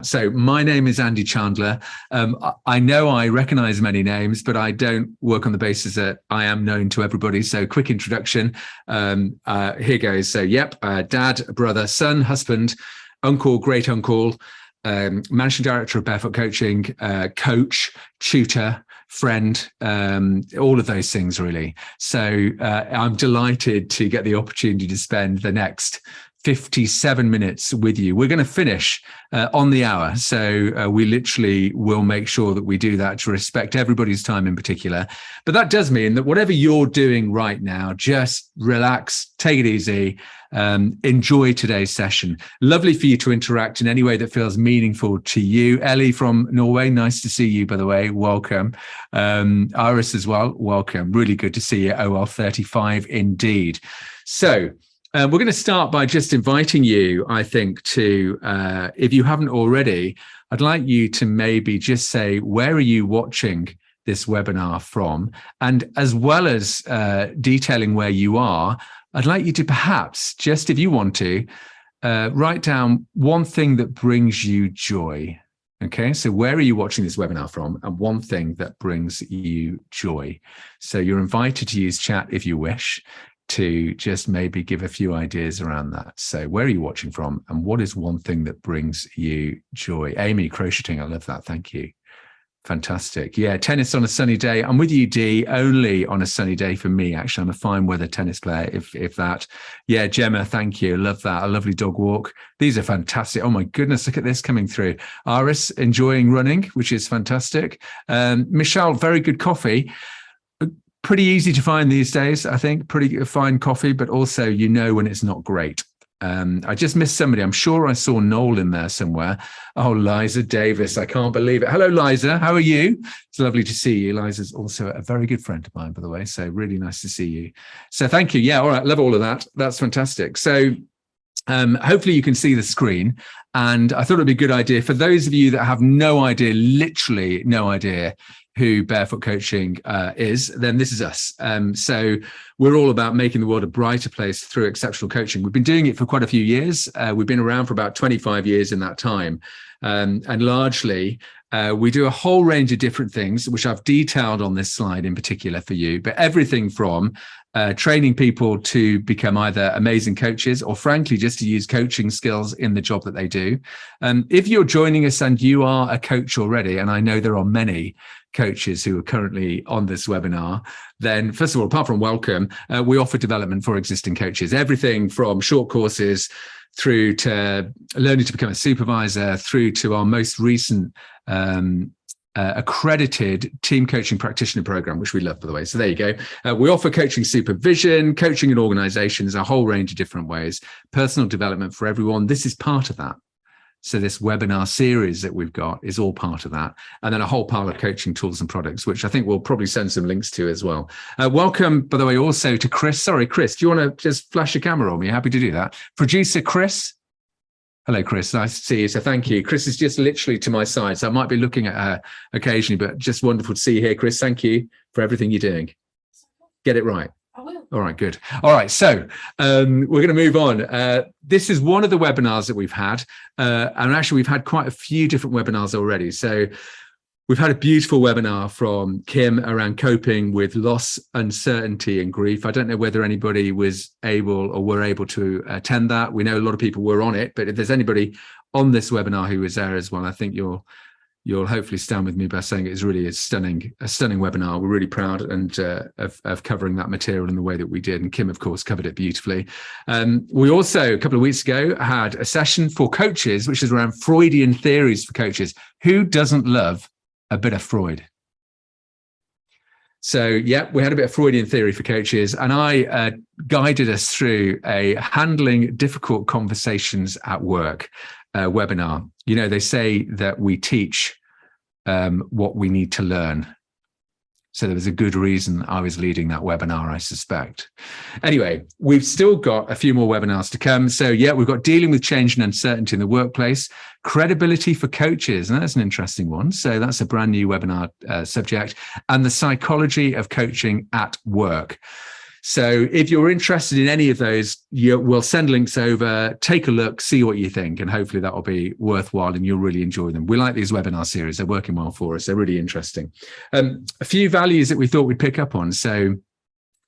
So my name is Andy Chandler. I know I recognize many names, but I don't work on the basis that I am known to everybody. So quick introduction. Here goes. So dad, brother, son, husband, uncle, great uncle, managing director of Barefoot Coaching, coach, tutor, friend, all of those things really. So I'm delighted to get the opportunity to spend the next 57 minutes with you. We're going to finish on the hour. So we literally will make sure that we do that to respect everybody's time in particular. But that does mean that whatever you're doing right now, just relax, take it easy, enjoy today's session. Lovely for you to interact in any way that feels meaningful to you. Ellie from Norway, nice to see you, by the way. Welcome. Iris as well, welcome. Really good to see you. OL35 indeed. So, we're going to start by just inviting you, I think, to, if you haven't already, I'd like you to maybe just say, where are you watching this webinar from? And as well as detailing where you are, I'd like you to perhaps, just if you want to, write down one thing that brings you joy. Okay, so where are you watching this webinar from? And one thing that brings you joy. So you're invited to use chat if you wish, to just maybe give a few ideas around that. So where are you watching from? And what is one thing that brings you joy? Amy, crocheting, I love that. Thank you. Fantastic. Yeah, tennis on a sunny day. I'm with you, Dee, only on a sunny day for me, actually. I'm a fine weather tennis player, if that. Yeah, Gemma, thank you. Love that. A lovely dog walk. These are fantastic. Oh my goodness, look at this coming through. Iris, enjoying running, which is fantastic. Michelle, very good coffee. Pretty easy to find these days, I think. Pretty fine coffee, but also you know when it's not great. I just missed somebody. I'm sure I saw Noel in there somewhere. Oh, Liza Davis. I can't believe it. Hello, Liza. How are you? It's lovely to see you. Liza's also a very good friend of mine, by the way. So really nice to see you. So thank you. Yeah, all right. Love all of that. That's fantastic. So hopefully you can see the screen. And I thought it'd be a good idea for those of you that have no idea, literally no idea, who Barefoot Coaching is, then this is us. So we're all about making the world a brighter place through exceptional coaching. We've been doing it for quite a few years. We've been around for about 25 years in that time. And largely, we do a whole range of different things, which I've detailed on this slide in particular for you, but everything from training people to become either amazing coaches or frankly, just to use coaching skills in the job that they do. If you're joining us and you are a coach already, and I know there are many coaches who are currently on this webinar, then first of all, apart from welcome, we offer development for existing coaches, everything from short courses through to learning to become a supervisor, through to our most recent accredited team coaching practitioner program, which we love, by the way. So there you go. We offer coaching supervision, coaching in organizations, a whole range of different ways, personal development for everyone. This is part of that. So this webinar series that we've got is all part of that. And then a whole pile of coaching tools and products, which I think we'll probably send some links to as well. Welcome, by the way, also to Chris. Sorry, Chris, do you want to just flash your camera on me? Happy to do that. Producer Chris. Hello, Chris. Nice to see you. So thank you. Chris is just literally to my side. So I might be looking at her occasionally, but just wonderful to see you here, Chris. Thank you for everything you're doing. Get it right. I will. All right, good. All right, so we're going to move on. This is one of the webinars that we've had, and actually we've had quite a few different webinars already. So we've had a beautiful webinar from Kim around coping with loss, uncertainty, and grief. I don't know whether anybody was able or were able to attend that. We know a lot of people were on it, but if there's anybody on this webinar who was there as well, I think you'll hopefully stand with me by saying it is really a stunning webinar. We're really proud of covering that material in the way that we did. And Kim, of course, covered it beautifully. We also, a couple of weeks ago, had a session for coaches, which is around Freudian theories for coaches. Who doesn't love a bit of Freud? So, yeah, we had a bit of Freudian theory for coaches, and I guided us through a handling difficult conversations at work webinar. You know, they say that we teach what we need to learn. So there was a good reason I was leading that webinar, I suspect. Anyway, we've still got a few more webinars to come. So yeah, we've got dealing with change and uncertainty in the workplace, credibility for coaches, and that's an interesting one. So that's a brand new webinar subject, and the psychology of coaching at work. So if you're interested in any of those, we'll send links over, take a look, see what you think, and hopefully that will be worthwhile and you'll really enjoy them. We like these webinar series. They're working well for us. They're really interesting. A few values that we thought we'd pick up on. So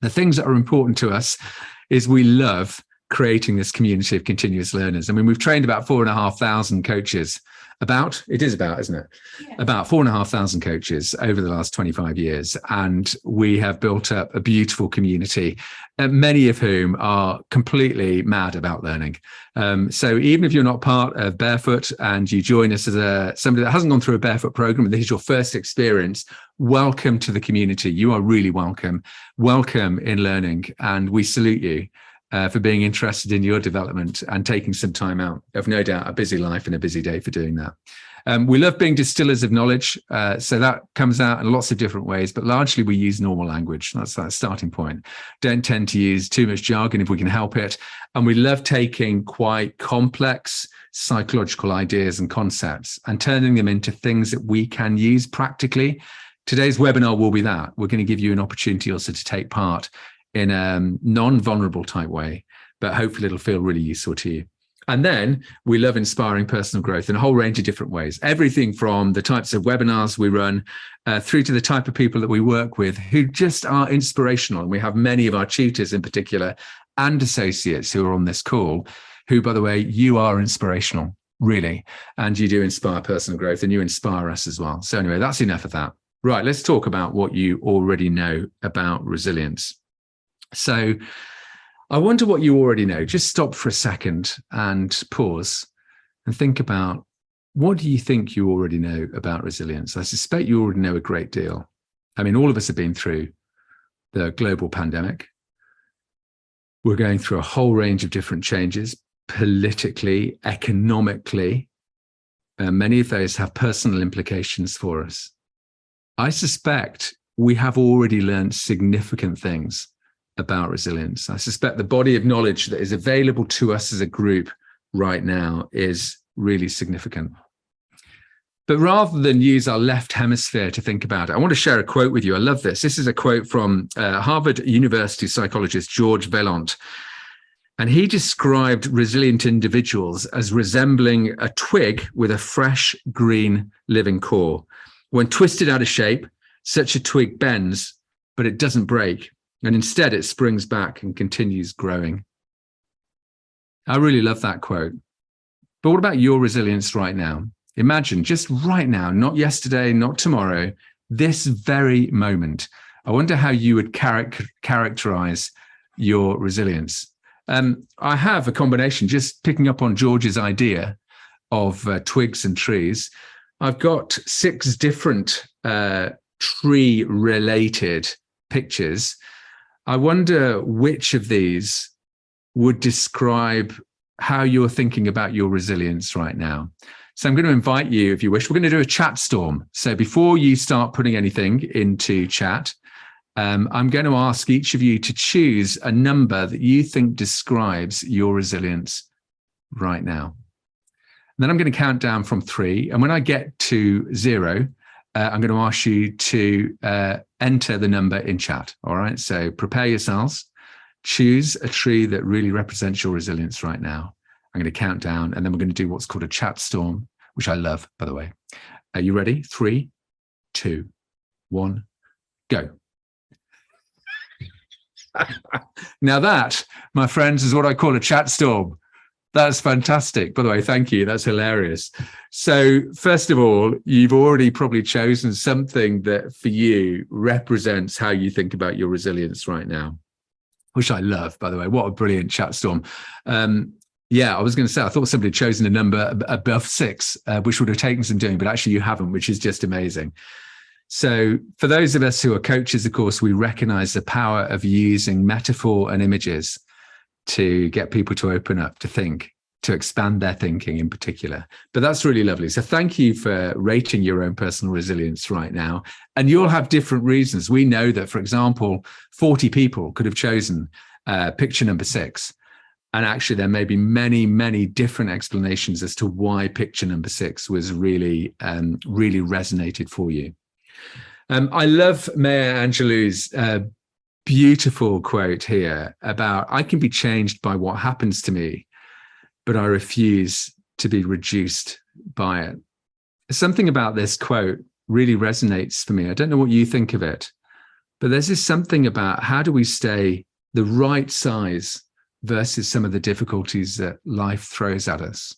the things that are important to us is we love creating this community of continuous learners. I mean, we've trained about 4,500 coaches. Isn't it? Yeah. About 4,500 coaches over the last 25 years. And we have built up a beautiful community, many of whom are completely mad about learning. So even if you're not part of Barefoot and you join us as somebody that hasn't gone through a Barefoot program, and this is your first experience, welcome to the community. You are really welcome. Welcome in learning. And we salute you. For being interested in your development and taking some time out of, no doubt, a busy life and a busy day for doing that. We love being distillers of knowledge. So that comes out in lots of different ways, but largely we use normal language. That's that starting point. Don't tend to use too much jargon if we can help it. And we love taking quite complex psychological ideas and concepts and turning them into things that we can use practically. Today's webinar will be that. We're going to give you an opportunity also to take part in a non-vulnerable type way, but hopefully it'll feel really useful to you. And then we love inspiring personal growth in a whole range of different ways. Everything from the types of webinars we run through to the type of people that we work with who just are inspirational. And we have many of our tutors in particular and associates who are on this call, who, by the way, you are inspirational, really. And you do inspire personal growth and you inspire us as well. So anyway, that's enough of that. Right, let's talk about what you already know about resilience. So I wonder what you already know. Just stop for a second and pause and think about, what do you think you already know about resilience? I suspect you already know a great deal. I mean, all of us have been through the global pandemic. We're going through a whole range of different changes, politically, economically. Many of those have personal implications for us. I suspect we have already learned significant things about resilience. I suspect the body of knowledge that is available to us as a group right now is really significant. But rather than use our left hemisphere to think about it, I want to share a quote with you. I love this. This is a quote from Harvard University psychologist George Vaillant. And he described resilient individuals as resembling a twig with a fresh green living core. When twisted out of shape, such a twig bends, but it doesn't break. And instead, it springs back and continues growing. I really love that quote. But what about your resilience right now? Imagine just right now, not yesterday, not tomorrow, this very moment. I wonder how you would characterize your resilience. I have a combination, just picking up on George's idea of twigs and trees. I've got 6 different tree-related pictures. I wonder which of these would describe how you're thinking about your resilience right now. So I'm going to invite you, if you wish, we're going to do a chat storm. So before you start putting anything into chat, I'm going to ask each of you to choose a number that you think describes your resilience right now. And then I'm going to count down from 3. And when I get to 0, I'm going to ask you to enter the number in chat. All right. So prepare yourselves. Choose a tree that really represents your resilience right now. I'm going to count down and then we're going to do what's called a chat storm, which I love, by the way. Are you ready? 3, 2, 1, go. Now that, my friends, is what I call a chat storm. That's fantastic. By the way, thank you. That's hilarious. So first of all, you've already probably chosen something that for you represents how you think about your resilience right now, which I love, by the way. What a brilliant chat storm. Yeah, I was going to say, I thought somebody had chosen a number above 6, which would have taken some doing, but actually you haven't, which is just amazing. So for those of us who are coaches, of course, we recognize the power of using metaphor and images to get people to open up, to think, to expand their thinking in particular. But that's really lovely. So thank you for rating your own personal resilience right now. And you'll have different reasons. We know that, for example, 40 people could have chosen picture number 6. And actually, there may be many, many different explanations as to why picture number 6 was really, really resonated for you. I love Maya Angelou's beautiful quote here about I can be changed by what happens to me, but I refuse to be reduced by it. Something about this quote really resonates for me. I don't know what you think of it, but there's this something about how do we stay the right size versus some of the difficulties that life throws at us.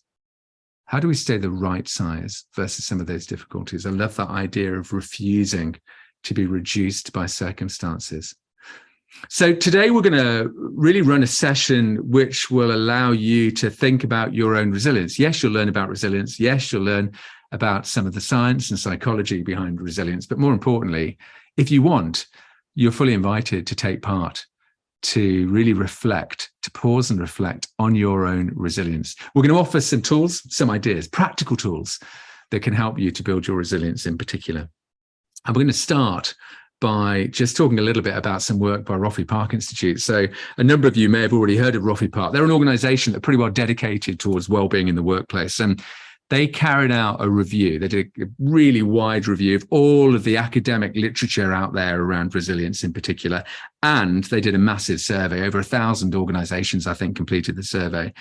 How do we stay the right size versus some of those difficulties? I love that idea of refusing to be reduced by circumstances. So today we're going to really run a session which will allow you to think about your own resilience. Yes, you'll learn about resilience. Yes, you'll learn about some of the science and psychology behind resilience. But more importantly, if you want, you're fully invited to take part, to really reflect, to pause and reflect on your own resilience. We're going to offer some tools, some ideas, practical tools that can help you to build your resilience in particular. And we're going to start by just talking a little bit about some work by Roffey Park Institute. So a number of you may have already heard of Roffey Park. They're an organization that are pretty well dedicated towards well-being in the workplace. And they carried out a review. They did a really wide review of all of the academic literature out there around resilience in particular. And they did a massive survey. Over 1,000 organizations, I think, completed the survey.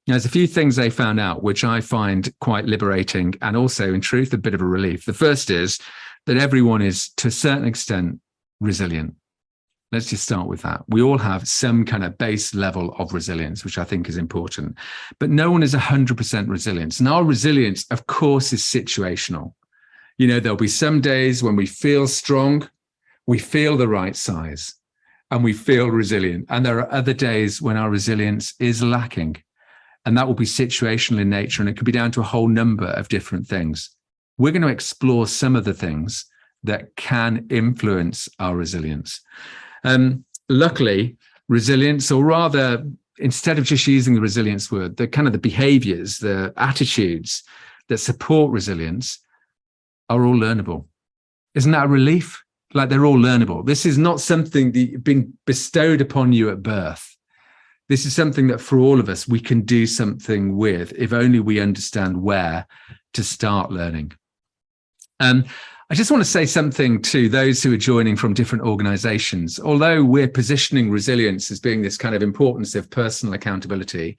Now, there's a few things they found out, which I find quite liberating and also, in truth, a bit of a relief. The first is that everyone is, to a certain extent, resilient. Let's just start with that. We all have some kind of base level of resilience, which I think is important. But no one is 100% resilient. And our resilience, of course, is situational. You know, there'll be some days when we feel strong, we feel the right size, and we feel resilient. And there are other days when our resilience is lacking. And that will be situational in nature. And it could be down to a whole number of different things. We're going to explore some of the things that can influence our resilience. Luckily, resilience, or rather, instead of just using the resilience word, the kind of the behaviors, the attitudes that support resilience are all learnable. Isn't that a relief? Like, they're all learnable. This is not something that been bestowed upon you at birth. This is something that for all of us, we can do something with, if only we understand where to start learning. I just want to say something to those who are joining from different organizations. Although we're positioning resilience as being this kind of importance of personal accountability,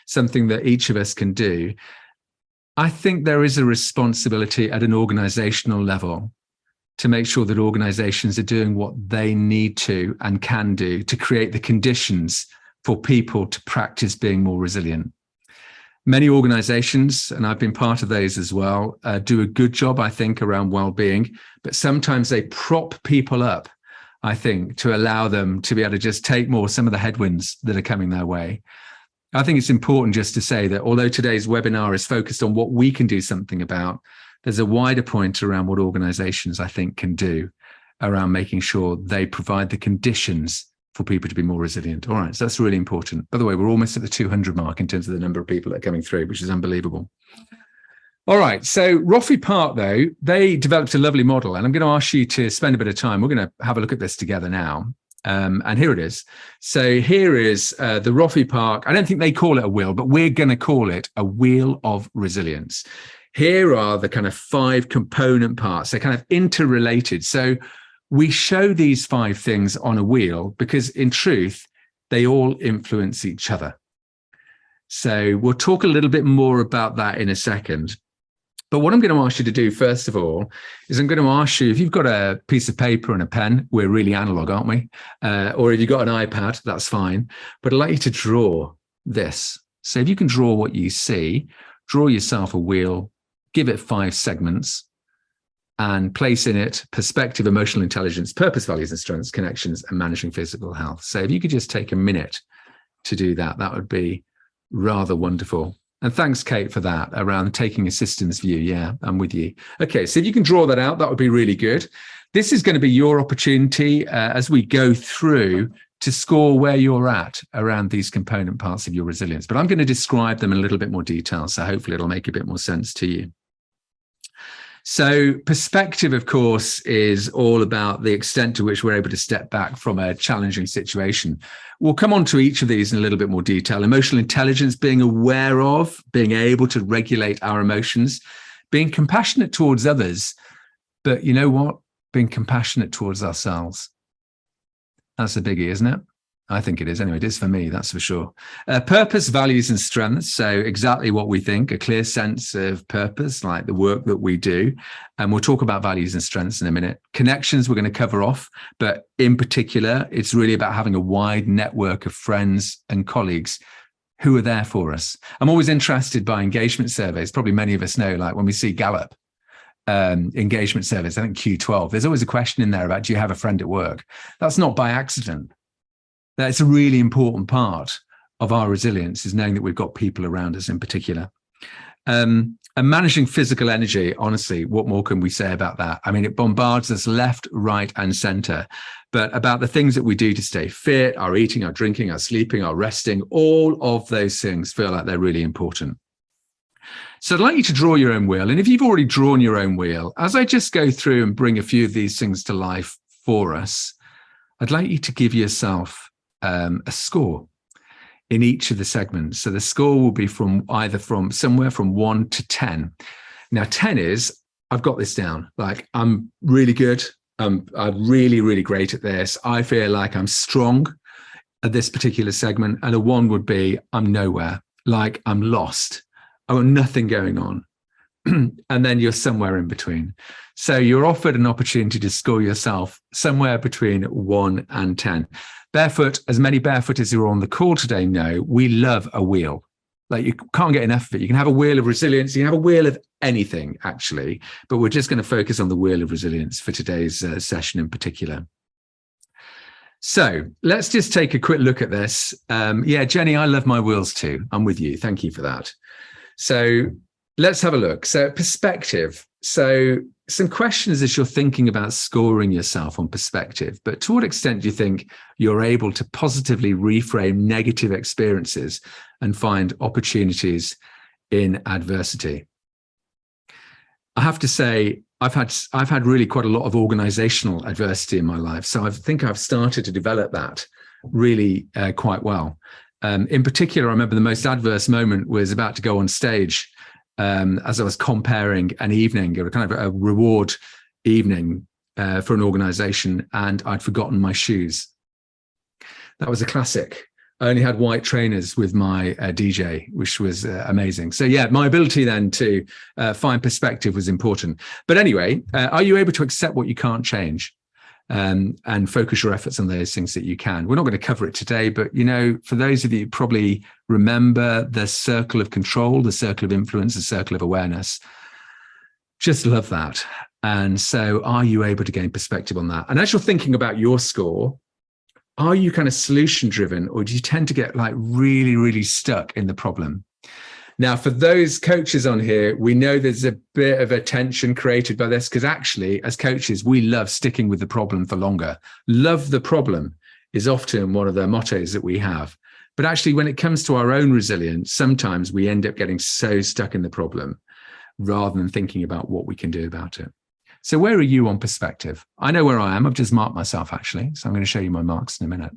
something that each of us can do, I think there is a responsibility at an organizational level to make sure that organizations are doing what they need to and can do to create the conditions for people to practice being more resilient. Many organizations, and I've been part of those as well, do a good job, I think, around well-being, but sometimes they prop people up, I think, to allow them to be able to just take more some of the headwinds that are coming their way. I think it's important just to say that although today's webinar is focused on what we can do something about, there's a wider point around what organizations, I think, can do around making sure they provide the conditions for people to be more resilient. All right, so that's really important. By the way, we're almost at the 200 mark in terms of the number of people that are coming through, which is unbelievable. All right, so Roffey Park, though, they developed a lovely model, and I'm going to ask you to spend a bit of time. We're going to have a look at this together now. And here it is. So here is the Roffey Park. I don't think they call it a wheel, but we're going to call it a wheel of resilience. Here are the kind of 5 component parts. They're kind of interrelated. So we show these 5 things on a wheel because, in truth, they all influence each other. So we'll talk a little bit more about that in a second. But what I'm going to ask you to do, first of all, is I'm going to ask you, if you've got a piece of paper and a pen, we're really analog, aren't we? Or if you've got an iPad, that's fine. But I'd like you to draw this. So if you can draw what you see, draw yourself a wheel, give it 5 segments, and place in it perspective, emotional intelligence, purpose, values and strengths, connections, and managing physical health. So if you could just take a minute to do that, that would be rather wonderful. And thanks, Kate, for that, around taking a systems view. Yeah, I'm with you. Okay, so if you can draw that out, that would be really good. This is going to be your opportunity as we go through to score where you're at around these component parts of your resilience. But I'm going to describe them in a little bit more detail, so hopefully it'll make a bit more sense to you. So perspective, of course, is all about the extent to which we're able to step back from a challenging situation. We'll come on to each of these in a little bit more detail. Emotional intelligence, being aware of, being able to regulate our emotions, being compassionate towards others, but you know what? Being compassionate towards ourselves. That's a biggie, isn't it? I think it is. Anyway, it is for me, that's for sure. Purpose, values, and strengths. So exactly what we think, a clear sense of purpose, like the work that we do. And we'll talk about values and strengths in a minute. Connections, we're going to cover off. But in particular, it's really about having a wide network of friends and colleagues who are there for us. I'm always interested by engagement surveys. Probably many of us know, like when we see Gallup engagement surveys, I think Q12, there's always a question in there about, do you have a friend at work? That's not by accident. That's a really important part of our resilience, is knowing that we've got people around us in particular. And managing physical energy, honestly, what more can we say about that? I mean, it bombards us left, right, and center. But about the things that we do to stay fit, our eating, our drinking, our sleeping, our resting, all of those things feel like they're really important. So I'd like you to draw your own wheel. And if you've already drawn your own wheel, as I just go through and bring a few of these things to life for us, I'd like you to give yourself a score in each of the segments. So the score will be from somewhere from 1 to 10. Now, 10 is, I've got this down. Like, I'm really good. I'm really, really great at this. I feel like I'm strong at this particular segment. And a 1 would be, I'm nowhere. Like, I'm lost. I've got nothing going on. And then you're somewhere in between. So you're offered an opportunity to score yourself somewhere between 1 and 10. Barefoot, as many barefooters who are on the call today know, we love a wheel. Like, you can't get enough of it. You can have a wheel of resilience. You can have a wheel of anything, actually. But we're just going to focus on the wheel of resilience for today's session in particular. So let's just take a quick look at this. Yeah, Jenny, I love my wheels too. I'm with you. Thank you for that. So let's have a look. So perspective. So some questions as you're thinking about scoring yourself on perspective, but to what extent do you think you're able to positively reframe negative experiences and find opportunities in adversity? I have to say, I've had really quite a lot of organizational adversity in my life. So I think I've started to develop that really quite well. In particular, I remember the most adverse moment was about to go on stage as I was comparing an evening, or kind of a reward evening for an organization, and I'd forgotten my shoes. That was a classic. I only had white trainers with my DJ, which was amazing. So yeah, my ability then to find perspective was important. But anyway, are you able to accept what you can't change? And focus your efforts on those things that you can. We're not going to cover it today, but, you know, for those of you who probably remember the circle of control, the circle of influence, the circle of awareness, just love that. And so are you able to gain perspective on that? And as you're thinking about your score, are you kind of solution driven, or do you tend to get like really, really stuck in the problem? Now, for those coaches on here, we know there's a bit of a tension created by this, because actually, as coaches, we love sticking with the problem for longer. Love the problem is often one of the mottos that we have. But actually, when it comes to our own resilience, sometimes we end up getting so stuck in the problem rather than thinking about what we can do about it. So where are you on perspective? I know where I am. I've just marked myself, actually. So I'm going to show you my marks in a minute.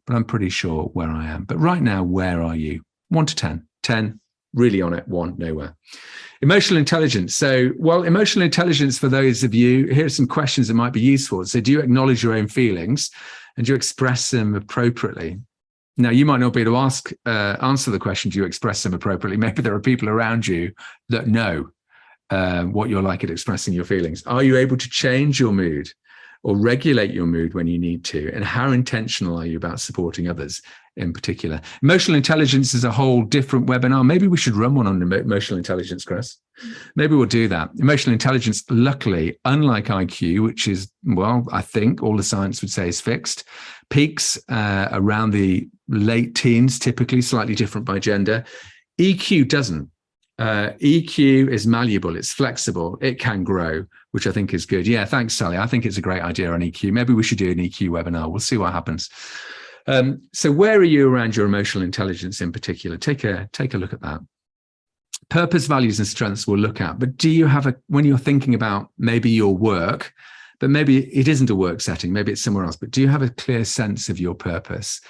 But I'm pretty sure where I am. But right now, where are you? 1 to 10. 10. Really on it, 1, nowhere. Emotional intelligence. So, well, emotional intelligence, for those of you, here are some questions that might be useful. So do you acknowledge your own feelings and do you express them appropriately? Now, you might not be able to answer the question, do you express them appropriately? Maybe there are people around you that know what you're like at expressing your feelings. Are you able to change your mood or regulate your mood when you need to? And how intentional are you about supporting others in particular? Emotional intelligence is a whole different webinar. Maybe we should run one on emotional intelligence, Chris. Maybe we'll do that. Emotional intelligence, luckily, unlike IQ, which is, well, I think all the science would say is fixed, peaks around the late teens, typically slightly different by gender. EQ doesn't. EQ is malleable, it's flexible, it can grow, which I think is good. Yeah, thanks, Sally. I think it's a great idea on EQ. Maybe we should do an EQ webinar. We'll see what happens. So where are you around your emotional intelligence in particular? Take a look at that. Purpose, values, and strengths we'll look at. But do you have when you're thinking about maybe your work, but maybe it isn't a work setting, maybe it's somewhere else, but do you have a clear sense of your purpose?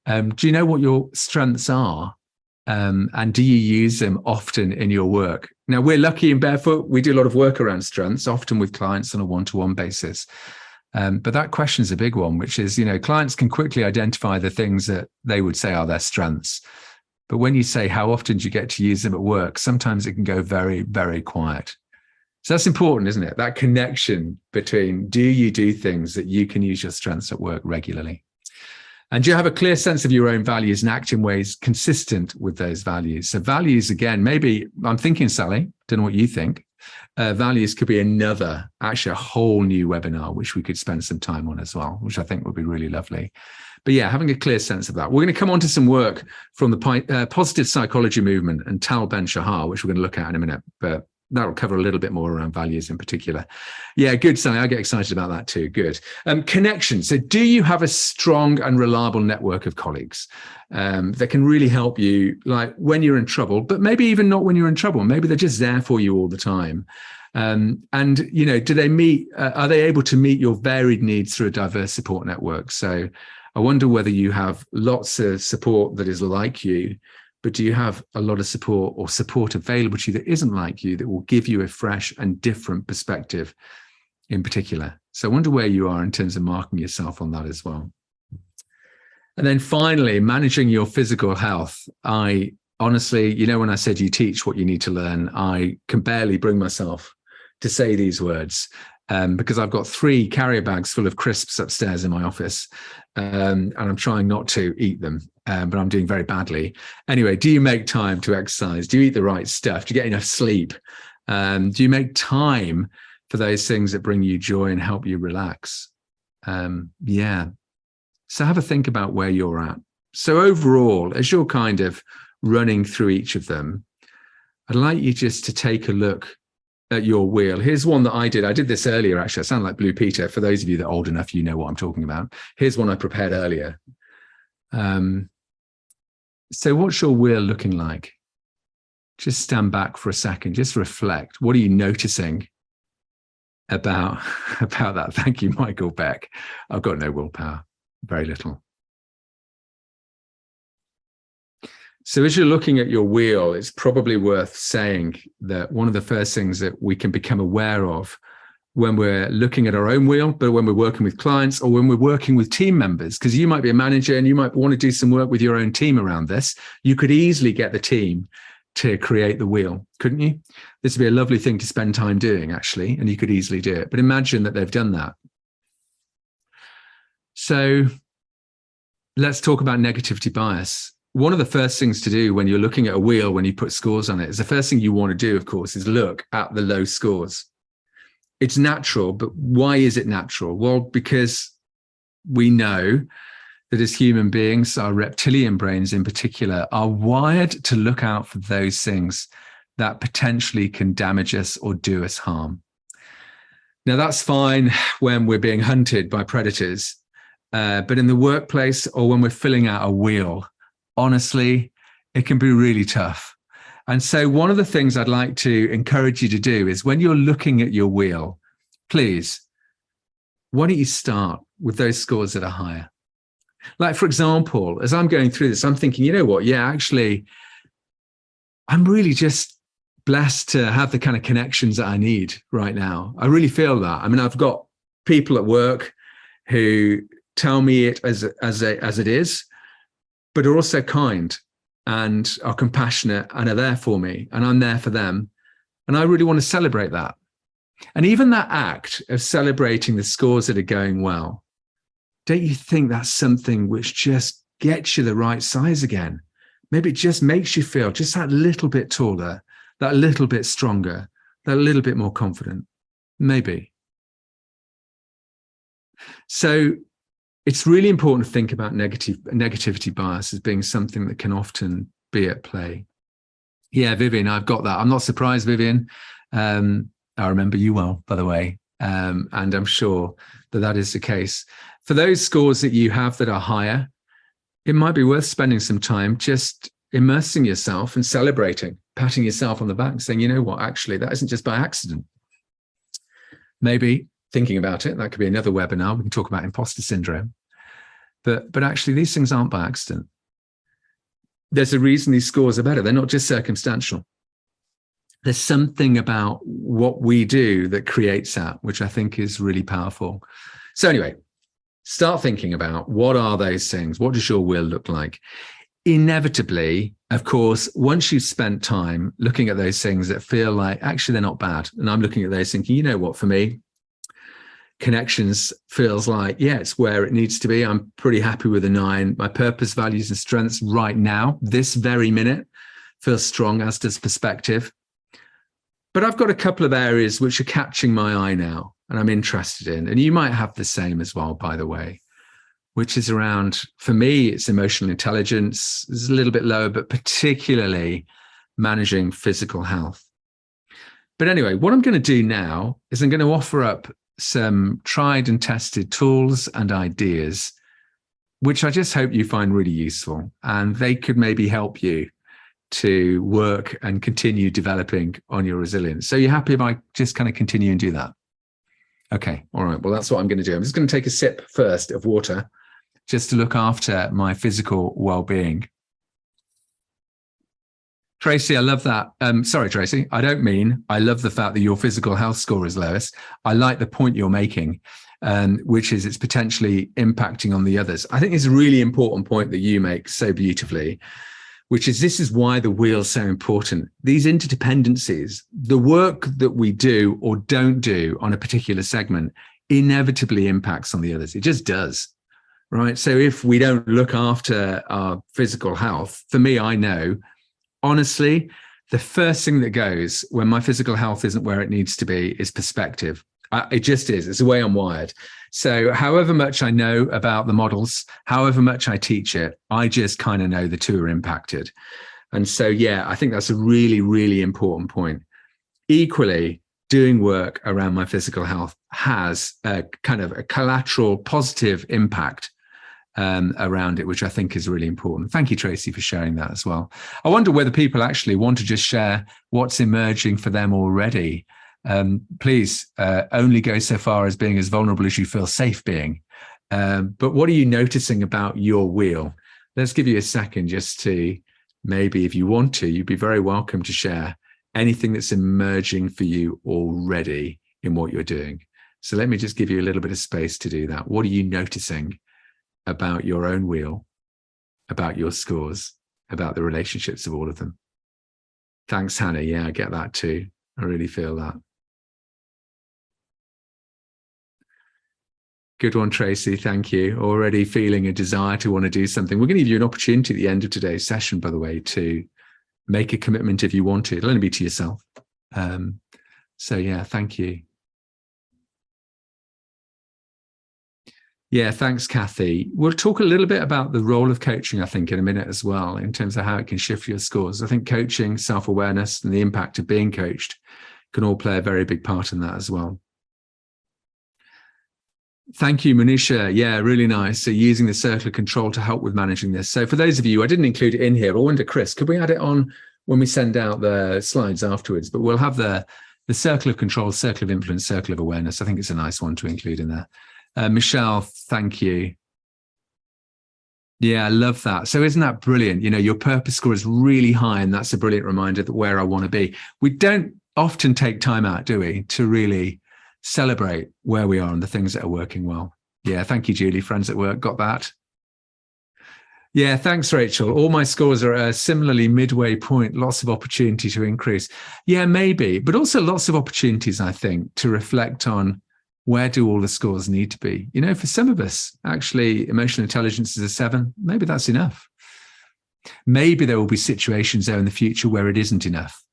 Do you know what your strengths are? And do you use them often in your work? Now, we're lucky in Barefoot. We do a lot of work around strengths, often with clients on a one-to-one basis. But that question is a big one, which is, clients can quickly identify the things that they would say are their strengths. But when you say, how often do you get to use them at work? Sometimes it can go very, very quiet. So that's important, isn't it? That connection between, do you do things that you can use your strengths at work regularly? And do you have a clear sense of your own values and act in ways consistent with those values? So values, again, maybe I'm thinking, Sally, don't know what you think. Values could be actually a whole new webinar, which we could spend some time on as well, which I think would be really lovely. But yeah, having a clear sense of that. We're going to come on to some work from the positive psychology movement and Tal Ben-Shahar, which we're going to look at in a minute, but that will cover a little bit more around values in particular. Yeah, good, Sally. I get excited about that too. Good. Connection. So do you have a strong and reliable network of colleagues that can really help you, like when you're in trouble, but maybe even not when you're in trouble? Maybe they're just there for you all the time. And, do they are they able to meet your varied needs through a diverse support network? So I wonder whether you have lots of support that is like you, but do you have a lot of support or support available to you that isn't like you, that will give you a fresh and different perspective in particular? So I wonder where you are in terms of marking yourself on that as well. And then finally, managing your physical health. I honestly, when I said you teach what you need to learn, I can barely bring myself to say these words. Because I've got 3 carrier bags full of crisps upstairs in my office, and I'm trying not to eat them, but I'm doing very badly. Anyway, do you make time to exercise? Do you eat the right stuff? Do you get enough sleep? Do you make time for those things that bring you joy and help you relax? Yeah. So have a think about where you're at. So overall, as you're kind of running through each of them, I'd like you just to take a look at your wheel. Here's one that I did. I did this earlier, actually. I sound like Blue Peter. For those of you that are old enough, you know what I'm talking about. Here's one I prepared earlier. So what's your wheel looking like? Just stand back for a second. Just reflect. What are you noticing about that? Thank you, Michael Beck. I've got no willpower. Very little. So as you're looking at your wheel, it's probably worth saying that one of the first things that we can become aware of when we're looking at our own wheel, but when we're working with clients or when we're working with team members, because you might be a manager and you might want to do some work with your own team around this, you could easily get the team to create the wheel, couldn't you? This would be a lovely thing to spend time doing, actually, and you could easily do it. But imagine that they've done that. So let's talk about negativity bias. One of the first things to do when you're looking at a wheel, when you put scores on it, is the first thing you want to do, of course, is look at the low scores. It's natural, but why is it natural? Well, because we know that as human beings, our reptilian brains in particular are wired to look out for those things that potentially can damage us or do us harm. Now, that's fine when we're being hunted by predators, but in the workplace or when we're filling out a wheel, honestly, it can be really tough. And so one of the things I'd like to encourage you to do is when you're looking at your wheel, please, why don't you start with those scores that are higher? Like, for example, as I'm going through this, I'm thinking, you know what? Yeah, actually, I'm really just blessed to have the kind of connections that I need right now. I really feel that. I mean, I've got people at work who tell me it as it is, but are also kind and are compassionate and are there for me, and I'm there for them. And I really want to celebrate that. And even that act of celebrating the scores that are going well, don't you think that's something which just gets you the right size again? Maybe it just makes you feel just that little bit taller, that little bit stronger, that little bit more confident. Maybe. So it's really important to think about negativity bias as being something that can often be at play. Yeah, Vivian, I've got that. I'm not surprised, Vivian. I remember you well, by the way, and I'm sure that is the case. For those scores that you have that are higher, it might be worth spending some time just immersing yourself and celebrating, patting yourself on the back, saying, you know what, actually, that isn't just by accident. Maybe thinking about it, that could be another webinar. We can talk about imposter syndrome. But actually, these things aren't by accident. There's a reason these scores are better. They're not just circumstantial. There's something about what we do that creates that, which I think is really powerful. So anyway, start thinking about what are those things? What does your will look like? Inevitably, of course, once you've spent time looking at those things that feel like actually they're not bad, and I'm looking at those thinking, you know what, for me, connections feels like, yeah, it's where it needs to be. I'm pretty happy with a 9. My purpose, values, and strengths right now, this very minute, feels strong, as does perspective. But I've got a couple of areas which are catching my eye now and I'm interested in. And you might have the same as well, by the way, which is around, for me, it's emotional intelligence. It's a little bit lower, but particularly managing physical health. But anyway, what I'm going to do now is I'm going to offer up some tried and tested tools and ideas, which I just hope you find really useful. And they could maybe help you to work and continue developing on your resilience. So you're happy if I just kind of continue and do that? Okay. All right. Well, that's what I'm going to do. I'm just going to take a sip first of water just to look after my physical well-being. Tracy, I love that. Sorry, Tracy, I don't mean I love the fact that your physical health score is lowest. I like the point you're making, which is it's potentially impacting on the others. I think it's a really important point that you make so beautifully, which is this is why the wheel's so important. These interdependencies, the work that we do or don't do on a particular segment inevitably impacts on the others. It just does, right? So if we don't look after our physical health, for me, I know, honestly, the first thing that goes when my physical health isn't where it needs to be is perspective. It just is. It's the way I'm wired. So however much I know about the models, however much I teach it, I just kind of know the two are impacted. And so, yeah, I think that's a really, really important point. Equally, doing work around my physical health has a kind of a collateral positive impact around it, which I think is really important. Thank you, Tracy, for sharing that as well. I wonder whether people actually want to just share what's emerging for them already. Please only go so far as being as vulnerable as you feel safe being. But what are you noticing about your wheel? Let's give you a second just to maybe, if you want to, you'd be very welcome to share anything that's emerging for you already in what you're doing. So let me just give you a little bit of space to do that. What are you noticing about your own wheel, about your scores, about the relationships of all of them? Thanks, Hannah. Yeah, I get that too. I really feel that. Good one, Tracy. Thank you. Already feeling a desire to want to do something. We're going to give you an opportunity at the end of today's session, by the way, to make a commitment if you want to. It'll only be to yourself. So yeah, thank you. Yeah, thanks, Kathy. We'll talk a little bit about the role of coaching, I think, in a minute as well, in terms of how it can shift your scores. I think coaching, self-awareness, and the impact of being coached can all play a very big part in that as well. Thank you, Manisha. Yeah, really nice. So using the circle of control to help with managing this. So for those of you, I didn't include it in here. I wonder, Chris, could we add it on when we send out the slides afterwards? But we'll have the circle of control, circle of influence, circle of awareness. I think it's a nice one to include in there. Michelle, thank you. Yeah, I love that. So isn't that brilliant? You know, your purpose score is really high, and that's a brilliant reminder that where I want to be. We don't often take time out, do we, to really celebrate where we are and the things that are working well. Yeah, thank you, Julie. Friends at work, got that. Yeah, thanks, Rachel. All my scores are at a similarly midway point, lots of opportunity to increase. Yeah, maybe, but also lots of opportunities, I think, to reflect on where do all the scores need to be? You know, for some of us, actually, emotional intelligence is a 7. Maybe that's enough. Maybe there will be situations there in the future where it isn't enough.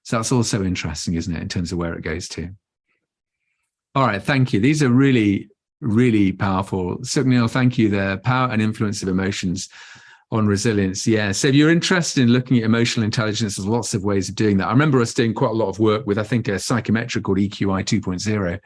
So that's also interesting, isn't it, in terms of where it goes to? All right, thank you. These are really, really powerful. Sukhneil, thank you. The power and influence of emotions on resilience. Yeah, so if you're interested in looking at emotional intelligence, there's lots of ways of doing that. I remember us doing quite a lot of work with, I think, a psychometric called EQI 2.0.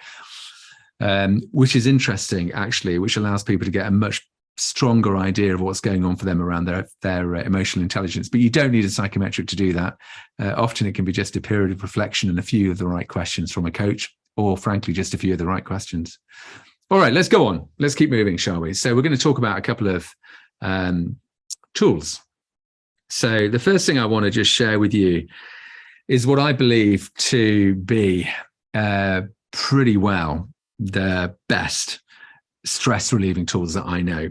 Which is interesting, actually, which allows people to get a much stronger idea of what's going on for them around their emotional intelligence. But you don't need a psychometric to do that. Often it can be just a period of reflection and a few of the right questions from a coach, or frankly, just a few of the right questions. All right, let's go on. Let's keep moving, shall we? So we're going to talk about a couple of tools. So the first thing I want to just share with you is what I believe to be pretty well the best stress relieving tools that I know.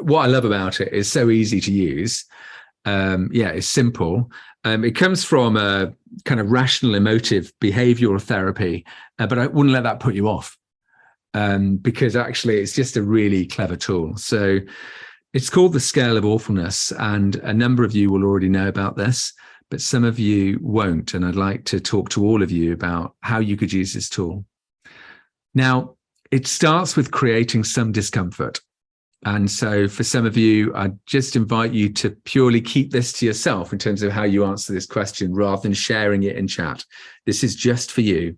What I love about it is so easy to use. It's simple. It comes from a kind of rational emotive behavioral therapy, but I wouldn't let that put you off, because actually it's just a really clever tool. So it's called the Scale of Awfulness, and a number of you will already know about this, but some of you won't. And I'd like to talk to all of you about how you could use this tool. Now, it starts with creating some discomfort. And so for some of you, I just invite you to purely keep this to yourself in terms of how you answer this question rather than sharing it in chat. This is just for you,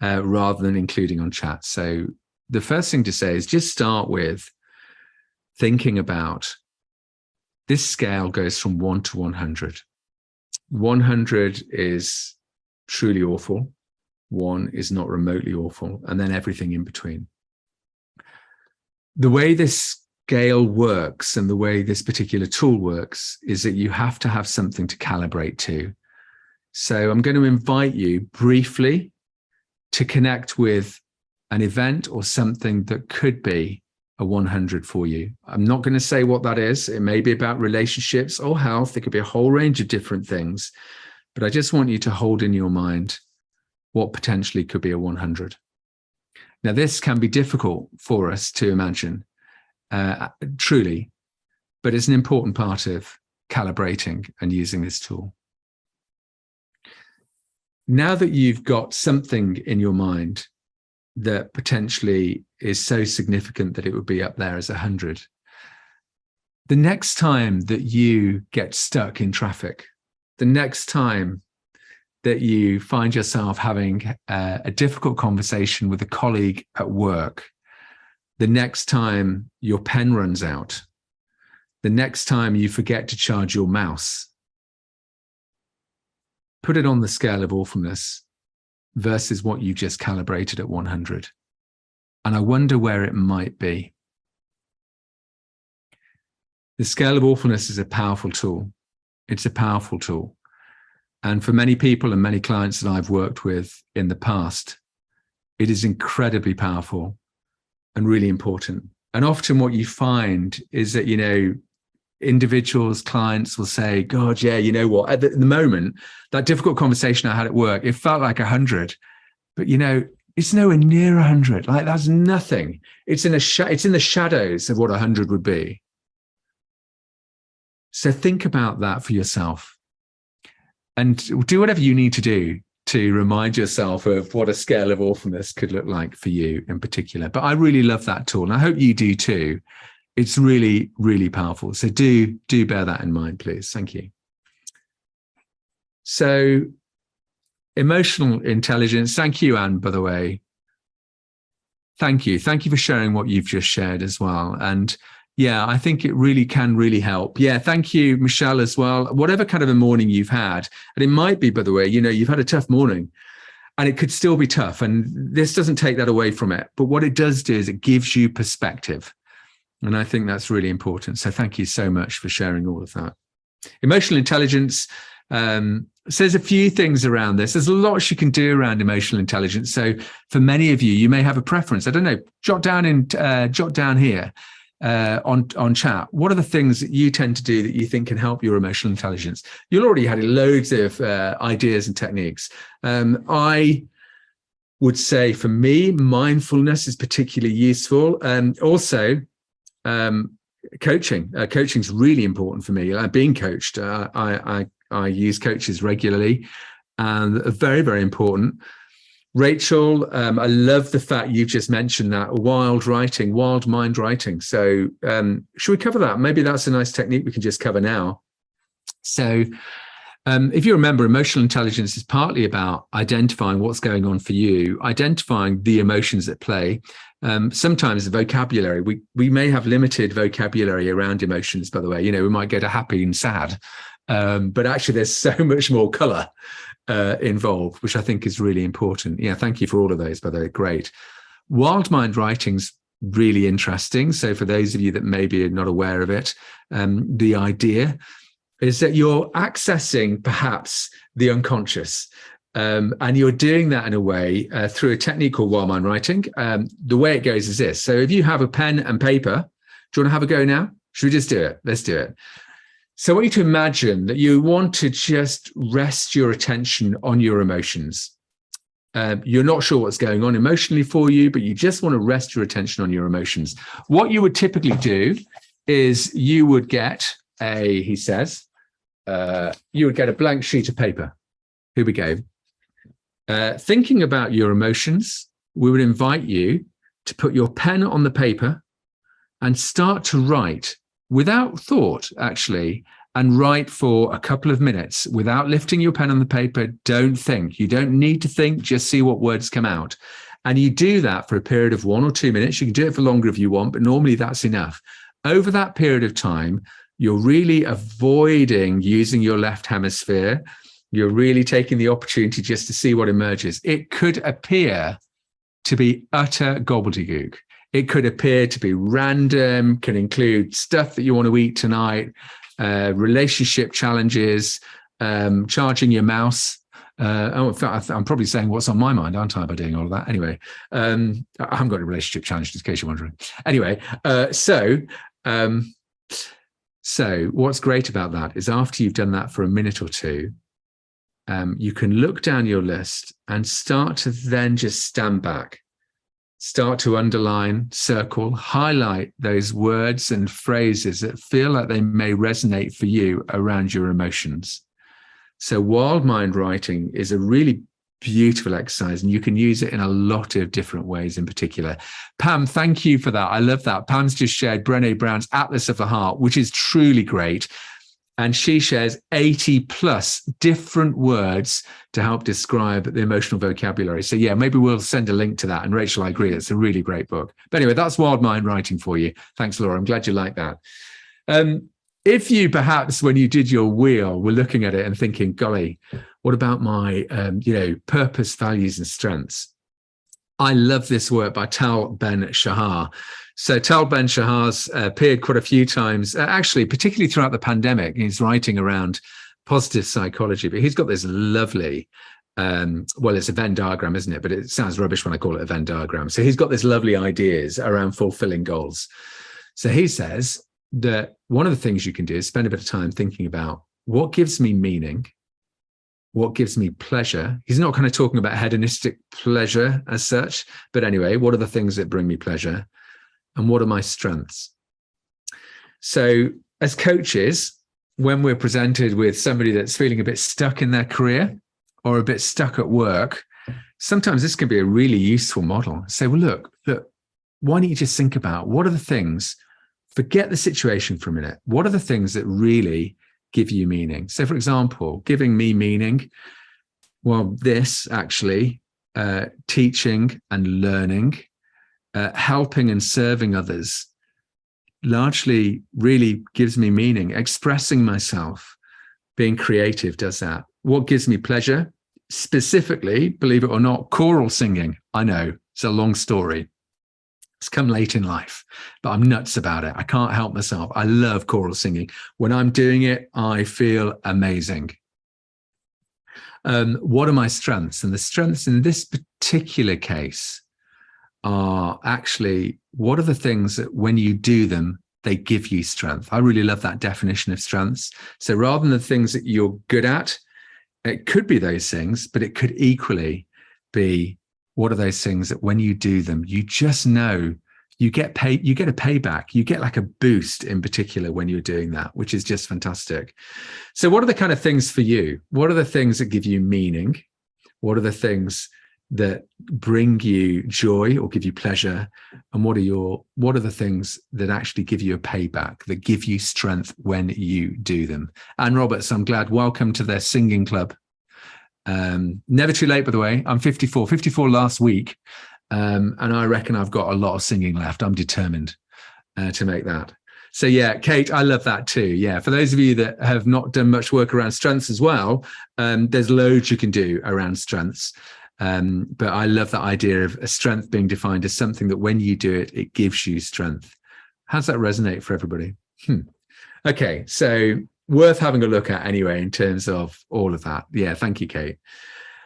rather than including on chat. So the first thing to say is just start with thinking about this scale goes from 1 to 100. 100 is truly awful. 1 is not remotely awful. And then everything in between. The way this scale works and the way this particular tool works is that you have to have something to calibrate to. So I'm going to invite you briefly to connect with an event or something that could be a 100 for you. I'm not going to say what that is. It may be about relationships or health. It could be a whole range of different things. But I just want you to hold in your mind what potentially could be a 100. Now, this can be difficult for us to imagine, truly, but it's an important part of calibrating and using this tool. Now that you've got something in your mind that potentially is so significant that it would be up there as 100, the next time that you get stuck in traffic, the next time that you find yourself having a difficult conversation with a colleague at work, the next time your pen runs out, the next time you forget to charge your mouse, put it on the scale of awfulness versus what you just calibrated at 100. And I wonder where it might be. The scale of awfulness is a powerful tool. It's a powerful tool. And for many people and many clients that I've worked with in the past, it is incredibly powerful and really important. And often what you find is that, individuals, clients will say, God, yeah, you know what, at the moment, that difficult conversation I had at work, it felt like 100, but it's nowhere near 100. Like, that's nothing. It's in the shadows of what 100 would be. So think about that for yourself. And do whatever you need to do to remind yourself of what a scale of awfulness could look like for you in particular. But I really love that tool, and I hope you do too. It's really, really powerful. So do bear that in mind, please. Thank you. So emotional intelligence. Thank you, Anne, by the way. Thank you. Thank you for sharing what you've just shared as well. And yeah, I think it really can really help. Yeah, thank you, Michelle, as well. Whatever kind of a morning you've had, and it might be, by the way, you've had a tough morning and it could still be tough. And this doesn't take that away from it. But what it does do is it gives you perspective. And I think that's really important. So thank you so much for sharing all of that. Emotional intelligence says a few things around this. There's lots you can do around emotional intelligence. So for many of you, you may have a preference. I don't know, jot down here. On chat, what are the things that you tend to do that you think can help your emotional intelligence? You'll already had loads of ideas and techniques. I would say for me, mindfulness is particularly useful. Also, coaching. Coaching is really important for me. Being coached, I use coaches regularly, and very, very important. Rachel, I love the fact you've just mentioned that wild mind writing. So should we cover that? Maybe that's a nice technique we can just cover now. So if you remember, emotional intelligence is partly about identifying what's going on for you, identifying the emotions at play. Sometimes the vocabulary, we may have limited vocabulary around emotions, by the way. We might go to happy and sad, but actually there's so much more color involved, which I think is really important. Yeah, thank you for all of those, by the way. Great. Wild mind writing's really interesting. So for those of you that maybe are not aware of it, the idea is that you're accessing perhaps the unconscious. And you're doing that in a way through a technique called wild mind writing. The way it goes is this. So if you have a pen and paper, do you want to have a go now? Should we just do it? Let's do it. So I want you to imagine that you want to just rest your attention on your emotions. You're not sure what's going on emotionally for you, but you just want to rest your attention on your emotions. What you would typically do is you would get you would get a blank sheet of paper. Here we go. Thinking about your emotions, we would invite you to put your pen on the paper and start to write without thought, actually, and write for a couple of minutes without lifting your pen on the paper. Don't think. You don't need to think, just see what words come out. And you do that for a period of 1 or 2 minutes. You can do it for longer if you want, but normally that's enough. Over that period of time, you're really avoiding using your left hemisphere. You're really taking the opportunity just to see what emerges. It could appear to be utter gobbledygook. It could appear to be random, can include stuff that you want to eat tonight, relationship challenges, charging your mouse. In fact, I'm probably saying what's on my mind, aren't I, by doing all of that? Anyway, I haven't got a relationship challenge, in case you're wondering. Anyway, so what's great about that is after you've done that for a minute or two, you can look down your list and start to then just stand back. Start to underline, circle, highlight those words and phrases that feel like they may resonate for you around your emotions. So wild mind writing is a really beautiful exercise, and you can use it in a lot of different ways in particular. Pam, thank you for that. I love that. Pam's just shared Brené Brown's Atlas of the Heart, which is truly great. And she shares 80 plus different words to help describe the emotional vocabulary. So yeah, maybe we'll send a link to that. And Rachel, I agree, it's a really great book. But anyway, that's wild mind writing for you. Thanks, Laura. I'm glad you like that. If you perhaps, when you did your wheel, were looking at it and thinking, golly, what about my, purpose, values, and strengths? I love this work by Tal Ben-Shahar. So Tal Ben-Shahar's appeared quite a few times, actually, particularly throughout the pandemic. He's writing around positive psychology, but he's got this lovely, it's a Venn diagram, isn't it? But it sounds rubbish when I call it a Venn diagram. So he's got this lovely ideas around fulfilling goals. So he says that one of the things you can do is spend a bit of time thinking about what gives me meaning, what gives me pleasure. He's not kind of talking about hedonistic pleasure as such, but anyway, what are the things that bring me pleasure? And what are my strengths? So as coaches, when we're presented with somebody that's feeling a bit stuck in their career or a bit stuck at work, sometimes this can be a really useful model. Say, well, look, why don't you just think about what are the things, forget the situation for a minute. What are the things that really give you meaning? So for example, giving me meaning, well, this actually, teaching and learning, helping and serving others largely really gives me meaning. Expressing myself, being creative does that. What gives me pleasure? Specifically, believe it or not, choral singing. I know it's a long story. It's come late in life, but I'm nuts about it. I can't help myself. I love choral singing. When I'm doing it, I feel amazing. What are my strengths? And the strengths in this particular case are actually, what are the things that when you do them, they give you strength? I really love that definition of strengths. So rather than the things that you're good at, it could be those things, but it could equally be, what are those things that when you do them, you just know you get paid, you get a payback, you get like a boost in particular when you're doing that, which is just fantastic. So what are the kind of things for you? What are the things that give you meaning? What are the things that bring you joy or give you pleasure? And what are the things that actually give you a payback, that give you strength when you do them? Anne Roberts, I'm glad. Welcome to the singing club. Never too late, by the way. I'm 54 last week. And I reckon I've got a lot of singing left. I'm determined to make that. So yeah, Kate, I love that too. Yeah, for those of you that have not done much work around strengths as well, there's loads you can do around strengths. But I love that idea of a strength being defined as something that when you do it, it gives you strength. How does that resonate for everybody? Okay, so worth having a look at anyway in terms of all of that. Yeah, thank you, Kate.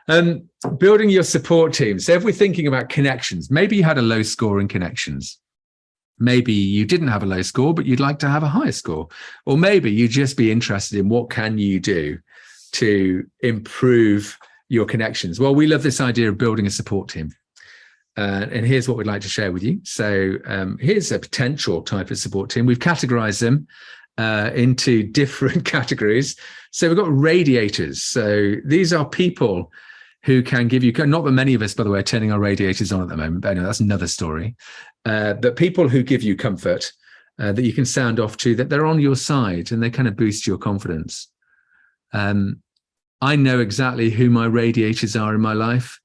Um, Building your support team. So if we're thinking about connections, maybe you had a low score in connections. Maybe you didn't have a low score, but you'd like to have a higher score. Or maybe you'd just be interested in what can you do to improve your connections. Well, we love this idea of building a support team. And here's what we'd like to share with you. So here's a potential type of support team. We've categorized them into different categories. So we've got radiators. So these are people who can give you, not that many of us, by the way, are turning our radiators on at the moment, but anyway, that's another story. But people who give you comfort, that you can sound off to, that they're on your side and they kind of boost your confidence. I know exactly who my radiators are in my life.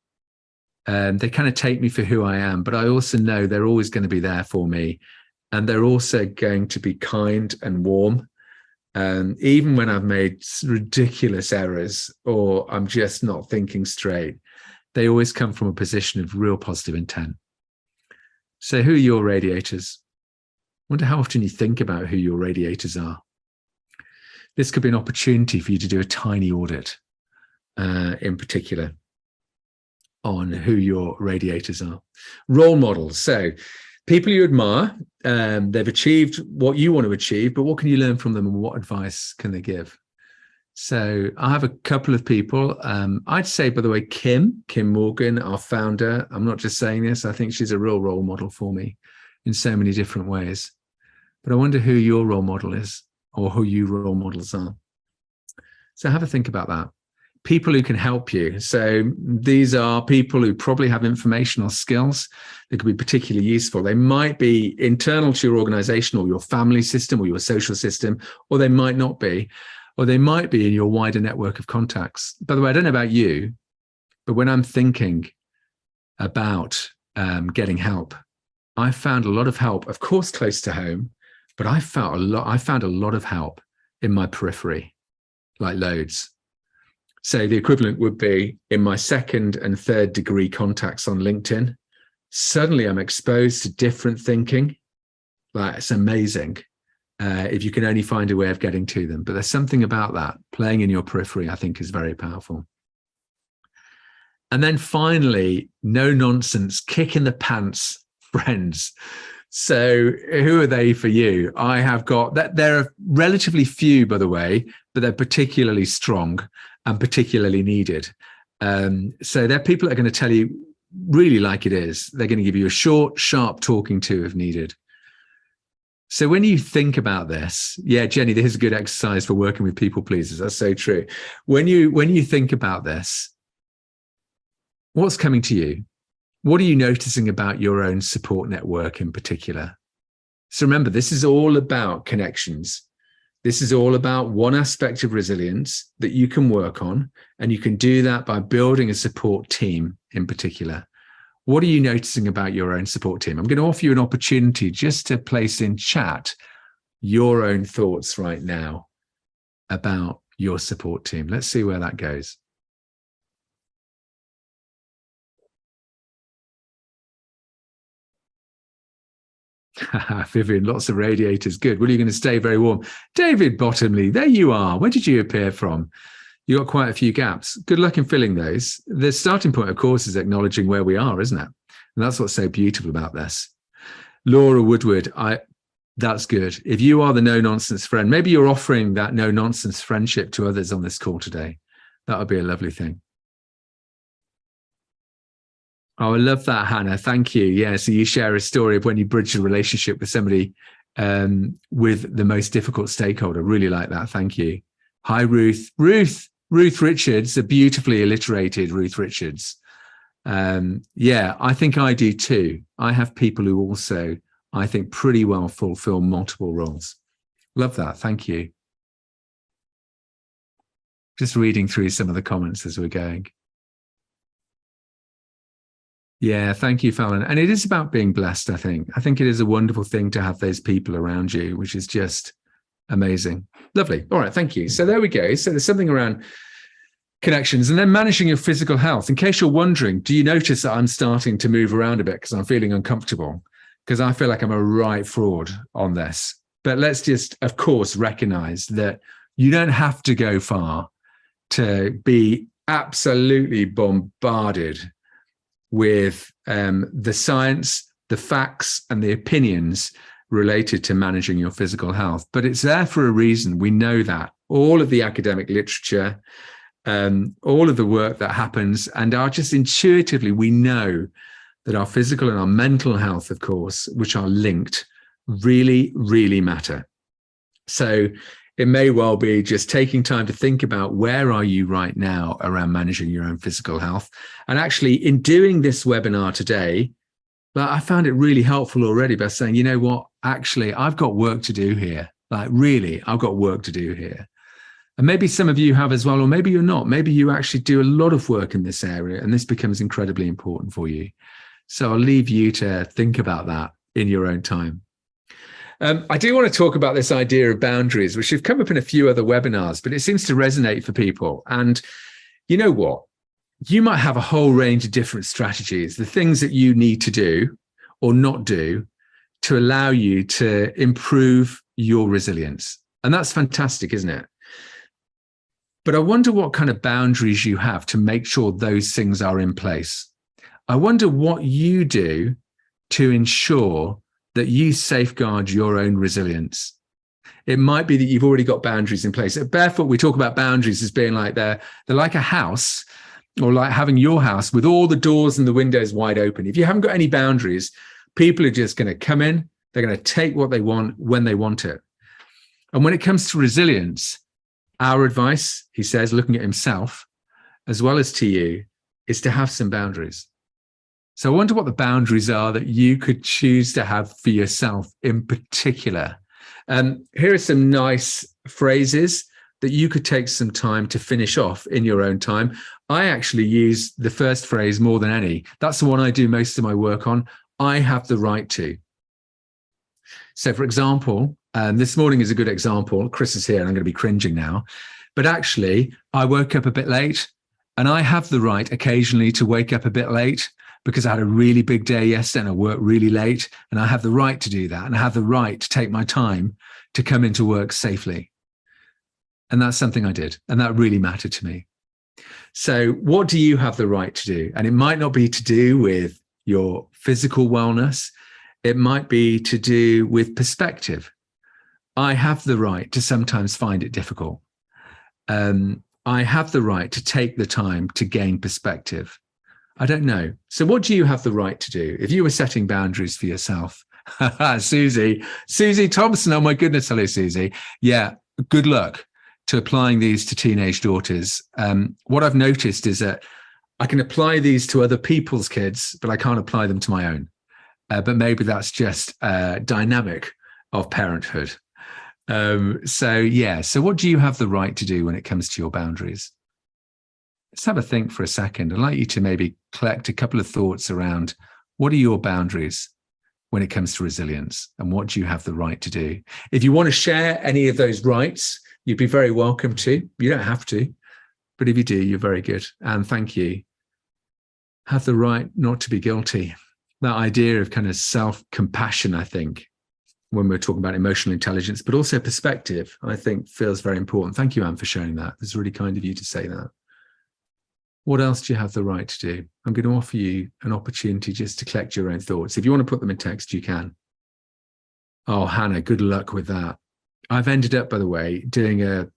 They kind of take me for who I am, but I also know they're always going to be there for me. And they're also going to be kind and warm. Even when I've made ridiculous errors or I'm just not thinking straight, they always come from a position of real positive intent. So who are your radiators? I wonder how often you think about who your radiators are. This could be an opportunity for you to do a tiny audit in particular on who your radiators are. Role models. So people you admire, they've achieved what you want to achieve, but what can you learn from them and what advice can they give? So I have a couple of people. I'd say, by the way, Kim Morgan, our founder. I'm not just saying this. I think she's a real role model for me in so many different ways. But I wonder who your role model is or who you role models are. So have a think about that. People who can help you. So these are people who probably have informational skills that could be particularly useful. They might be internal to your organization or your family system or your social system, or they might not be, or they might be in your wider network of contacts. By the way, I don't know about you, but when I'm thinking about getting help, I found a lot of help, of course, close to home, but I found a lot of help in my periphery, like loads. So the equivalent would be in my second and third degree contacts on LinkedIn. Suddenly I'm exposed to different thinking. Like, it's amazing if you can only find a way of getting to them. But there's something about that. Playing in your periphery, I think, is very powerful. And then finally, no nonsense, kick in the pants friends. So who are they for you? I have got that. There are relatively few, by the way, but they're particularly strong and particularly needed. So they're people that are going to tell you really like it is. They're going to give you a short, sharp talking to if needed. So when you think about this, yeah, Jenny, this is a good exercise for working with people pleasers. That's so true. When you think about this, what's coming to you? What are you noticing about your own support network in particular? So remember, this is all about connections. This is all about one aspect of resilience that you can work on, and you can do that by building a support team in particular. What are you noticing about your own support team? I'm going to offer you an opportunity just to place in chat your own thoughts right now about your support team. Let's see where that goes. Vivian, lots of radiators. Good. Well, you're going to stay very warm. David Bottomley, there you are. Where did you appear from? You got quite a few gaps. Good luck in filling those. The starting point, of course, is acknowledging where we are, isn't it? And that's what's so beautiful about this. Laura Woodward, that's good. If you are the no-nonsense friend, maybe you're offering that no-nonsense friendship to others on this call today. That would be a lovely thing. Oh, I love that, Hannah. Thank you. Yeah, so you share a story of when you bridge a relationship with somebody with the most difficult stakeholder. Really like that. Thank you. Hi, Ruth. Ruth Richards, a beautifully alliterated Ruth Richards. Yeah, I think I do too. I have people who also, I think, pretty well fulfill multiple roles. Love that. Thank you. Just reading through some of the comments as we're going. Yeah, thank you, Fallon. And it is about being blessed, I think. I think it is a wonderful thing to have those people around you, which is just amazing. Lovely. All right, thank you. So there we go. So there's something around connections and then managing your physical health. In case you're wondering, do you notice that I'm starting to move around a bit because I'm feeling uncomfortable? Because I feel like I'm a right fraud on this. But let's just, of course, recognize that you don't have to go far to be absolutely bombarded with the science, the facts, and the opinions related to managing your physical health. But it's there for a reason. We know that. All of the academic literature, all of the work that happens, and just intuitively, we know that our physical and our mental health, of course, which are linked, really, really matter. So it may well be just taking time to think about where are you right now around managing your own physical health. And actually, in doing this webinar today, I found it really helpful already by saying, you know what, actually, I've got work to do here. Like, really, I've got work to do here. And maybe some of you have as well, or maybe you're not. Maybe you actually do a lot of work in this area, and this becomes incredibly important for you. So I'll leave you to think about that in your own time. I do want to talk about this idea of boundaries, which have come up in a few other webinars, but it seems to resonate for people. And you know what? You might have a whole range of different strategies, the things that you need to do or not do to allow you to improve your resilience. And that's fantastic, isn't it? But I wonder what kind of boundaries you have to make sure those things are in place. I wonder what you do to ensure that you safeguard your own resilience. It might be that you've already got boundaries in place. At Barefoot, we talk about boundaries as being like they're like a house, or like having your house with all the doors and the windows wide open. If you haven't got any boundaries, people are just going to come in, they're going to take what they want when they want it. And when it comes to resilience, our advice, he says, looking at himself, as well as to you, is to have some boundaries. So I wonder what the boundaries are that you could choose to have for yourself in particular. Here are some nice phrases that you could take some time to finish off in your own time. I actually use the first phrase more than any. That's the one I do most of my work on. I have the right to. So for example, this morning is a good example. Chris is here and I'm going to be cringing now. But actually, I woke up a bit late, and I have the right occasionally to wake up a bit late because I had a really big day yesterday and I worked really late, and I have the right to do that. And I have the right to take my time to come into work safely. And that's something I did. And that really mattered to me. So what do you have the right to do? And it might not be to do with your physical wellness. It might be to do with perspective. I have the right to sometimes find it difficult. I have the right to take the time to gain perspective. I don't know. So what do you have the right to do? If you were setting boundaries for yourself, Susie Thompson, oh my goodness, hello, Susie. Yeah, good luck to applying these to teenage daughters. What I've noticed is that I can apply these to other people's kids, but I can't apply them to my own. But maybe that's just dynamic of parenthood. So what do you have the right to do when it comes to your boundaries? Let's have a think for a second. I'd like you to maybe collect a couple of thoughts around what are your boundaries when it comes to resilience, and what do you have the right to do? If you want to share any of those rights, you'd be very welcome to. You don't have to, but if you do, you're very good. And thank you. Have the right not to be guilty. That idea of kind of self-compassion, I think, when we're talking about emotional intelligence, but also perspective, I think feels very important. Thank you, Anne, for sharing that. It's really kind of you to say that. What else do you have the right to do? I'm going to offer you an opportunity just to collect your own thoughts. If you want to put them in text, you can. Oh, Hannah, good luck with that. I've ended up, by the way, doing a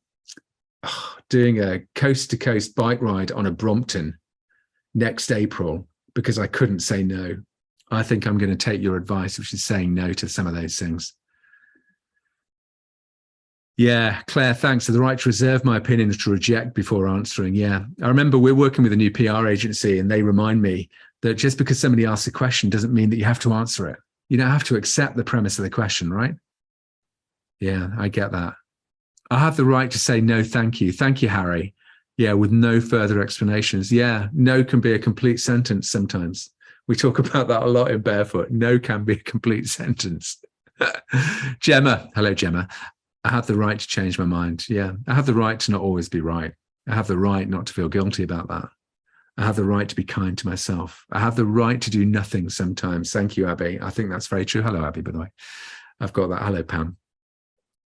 coast-to-coast bike ride on a Brompton next April because I couldn't say no. I think I'm going to take your advice, which is saying no to some of those things. Yeah, Claire, thanks. So the right to reserve my opinion is to reject before answering. Yeah, I remember we're working with a new PR agency and they remind me that just because somebody asks a question doesn't mean that you have to answer it. You don't have to accept the premise of the question, right? Yeah, I get that. I have the right to say no, thank you. Thank you, Harry. Yeah, with no further explanations. Yeah, no can be a complete sentence sometimes. We talk about that a lot in Barefoot. No can be a complete sentence. Gemma, hello, Gemma. I have the right to change my mind. Yeah, I have the right to not always be right. I have the right not to feel guilty about that. I have the right to be kind to myself. I have the right to do nothing sometimes. Thank you, Abby. I think that's very true. Hello, Abby, by the way. I've got that. Hello, Pam.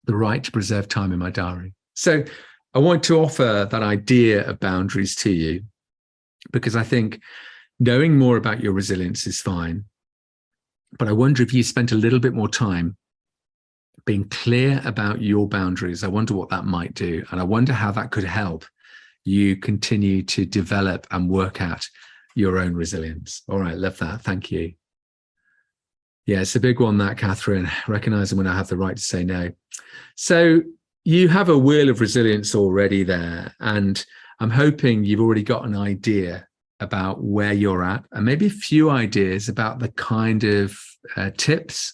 The right to preserve time in my diary. So I want to offer that idea of boundaries to you because I think knowing more about your resilience is fine. But I wonder if you spent a little bit more time being clear about your boundaries. I wonder what that might do. And I wonder how that could help you continue to develop and work at your own resilience. All right, love that. Thank you. Yeah, it's a big one, that, Catherine, recognizing when I have the right to say no. So you have a wheel of resilience already there, and I'm hoping you've already got an idea about where you're at, and maybe a few ideas about the kind of tips,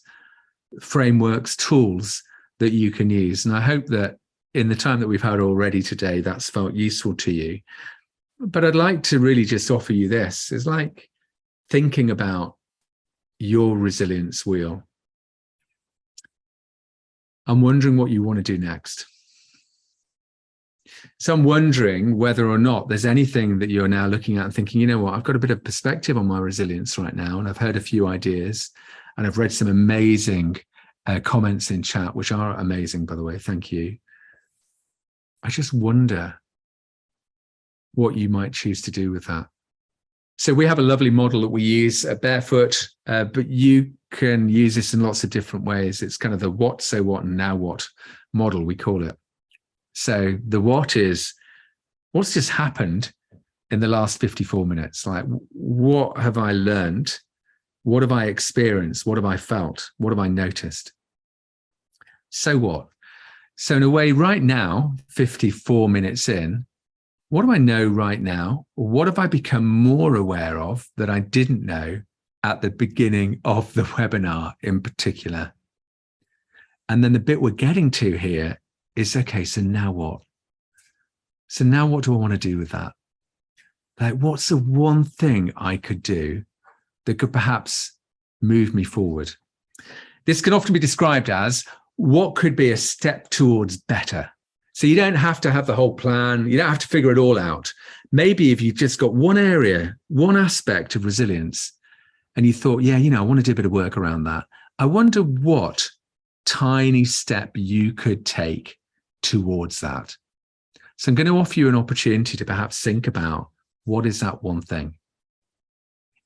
frameworks, tools that you can use. And I hope that in the time that we've had already today, that's felt useful to you. But I'd like to really just offer you this. It's like thinking about your resilience wheel. I'm wondering what you want to do next. So I'm wondering whether or not there's anything that you're now looking at and thinking, you know what, I've got a bit of perspective on my resilience right now, and I've heard a few ideas, and I've read some amazing comments in chat, which are amazing, by the way. Thank you. I just wonder what you might choose to do with that. So we have a lovely model that we use at Barefoot, but you can use this in lots of different ways. It's kind of the what, so what, and now what model, we call it. So the what is, what's just happened in the last 54 minutes? Like, what have I learned? What have I experienced? What have I felt? What have I noticed? So what? So in a way, right now, 54 minutes in, what do I know right now? What have I become more aware of that I didn't know at the beginning of the webinar in particular? And then the bit we're getting to here is, okay, so now what? So now what do I want to do with that? Like, what's the one thing I could do that could perhaps move me forward? This can often be described as what could be a step towards better. So you don't have to have the whole plan. You don't have to figure it all out. Maybe if you've just got one area, one aspect of resilience, and you thought, yeah, I want to do a bit of work around that. I wonder what tiny step you could take towards that. So I'm going to offer you an opportunity to perhaps think about, what is that one thing?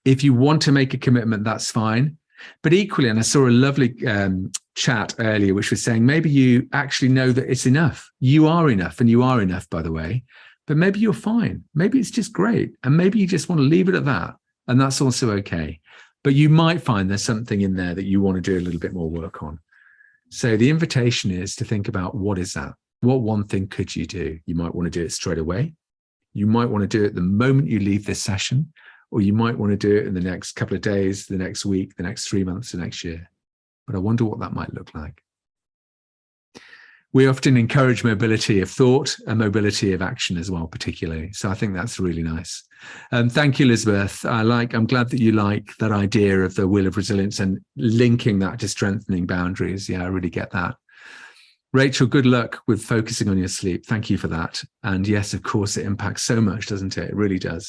If you want to make a commitment, that's fine. But equally, and I saw a lovely chat earlier, which was saying maybe you actually know that it's enough. You are enough, and you are enough, by the way. But maybe you're fine. Maybe it's just great. And maybe you just want to leave it at that. And that's also okay. But you might find there's something in there that you want to do a little bit more work on. So the invitation is to think about, what is that? What one thing could you do? You might want to do it straight away. You might want to do it the moment you leave this session. Or you might want to do it in the next couple of days, the next week, the next 3 months, the next year. But I wonder what that might look like. We often encourage mobility of thought and mobility of action as well, particularly. So I think that's really nice. Thank you, Elizabeth. I'm glad that you like that idea of the wheel of resilience and linking that to strengthening boundaries. Yeah, I really get that. Rachel, good luck with focusing on your sleep. Thank you for that. And yes, of course, it impacts so much, doesn't it? It really does.